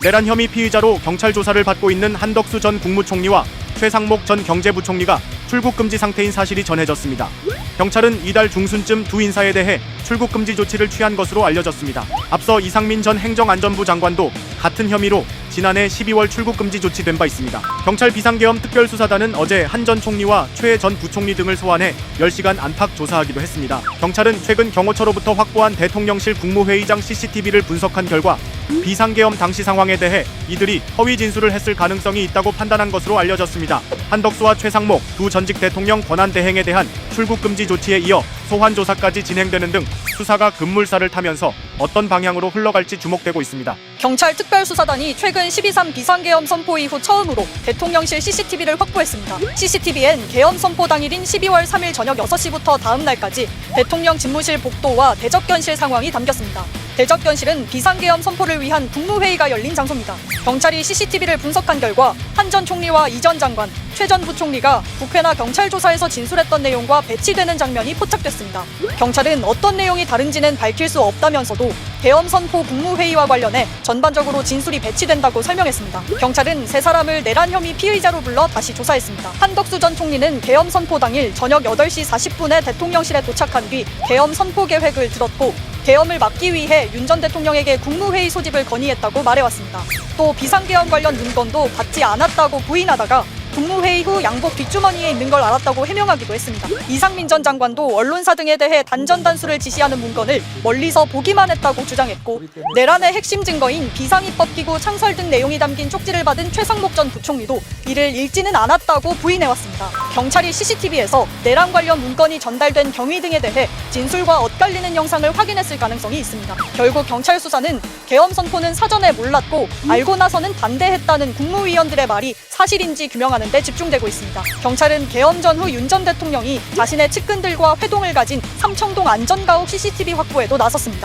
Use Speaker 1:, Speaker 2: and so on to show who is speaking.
Speaker 1: 내란 혐의 피의자로 경찰 조사를 받고 있는 한덕수 전 국무총리와 최상목 전 경제부총리가 출국 금지 상태인 사실이 전해졌습니다. 경찰은 이달 중순쯤 두 인사에 대해 출국 금지 조치를 취한 것으로 알려졌습니다. 앞서 이상민 전 행정안전부 장관도 같은 혐의로 지난해 12월 출국 금지 조치된 바 있습니다. 경찰 비상계엄 특별수사단은 어제 한 전 총리와 최 전 부총리 등을 소환해 10시간 안팎 조사하기도 했습니다. 경찰은 최근 경호처로부터 확보한 대통령실 국무회의장 CCTV를 분석한 결과 비상계엄 당시 상황에 대해 이들이 허위 진술을 했을 가능성이 있다고 판단한 것으로 알려졌습니다. 한덕수와 최상목 두 전직 대통령 권한대행에 대한 출국 금지 조치에 이어 소환 조사까지 진행되는 등 수사가 급물살을 타면서 어떤 방향으로 흘러갈지 주목되고 있습니다.
Speaker 2: 경찰 특별수사단이 최근 12.3 비상계엄 선포 이후 처음으로 대통령실 CCTV를 확보했습니다. CCTV엔 계엄 선포 당일인 12월 3일 저녁 6시부터 다음 날까지 대통령 집무실 복도와 대접견실 상황이 담겼습니다. 대접견실은 비상계엄 선포를 위한 국무회의가 열린 장소입니다. 경찰이 CCTV를 분석한 결과 한 전 총리와 이 전 장관, 최 전 부총리가 국회나 경찰 조사에서 진술했던 내용과 배치되는 장면이 포착됐습니다. 경찰은 어떤 내용이 다른지는 밝힐 수 없다면서도 계엄 선포 국무회의와 관련해 전반적으로 진술이 배치된다고 설명했습니다. 경찰은 세 사람을 내란 혐의 피의자로 불러 다시 조사했습니다. 한덕수 전 총리는 계엄 선포 당일 저녁 8시 40분에 대통령실에 도착한 뒤 계엄 선포 계획을 들었고 계엄을 막기 위해 윤 전 대통령에게 국무회의 소집을 건의했다고 말해왔습니다. 또 비상계엄 관련 문건도 받지 않았다고 부인하다가 국무회의 후 양복 뒷주머니에 있는 걸 알았다고 해명하기도 했습니다. 이상민 전 장관도 언론사 등에 대해 단전단수를 지시하는 문건을 멀리서 보기만 했다고 주장했고 내란의 핵심 증거인 비상입법기구 창설 등 내용이 담긴 쪽지를 받은 최상목 전 부총리도 이를 읽지는 않았다고 부인해왔습니다. 경찰이 CCTV에서 내란 관련 문건이 전달된 경위 등에 대해 진술과 엇갈리는 영상을 확인했을 가능성이 있습니다. 결국 경찰 수사는 계엄 선포는 사전에 몰랐고 알고 나서는 반대했다는 국무위원들의 말이 사실인지 규명하는 데 집중되고 있습니다. 경찰은 계엄 전후 윤 전 대통령이 자신의 측근들과 회동을 가진 삼청동 안전가옥 CCTV 확보에도 나섰습니다.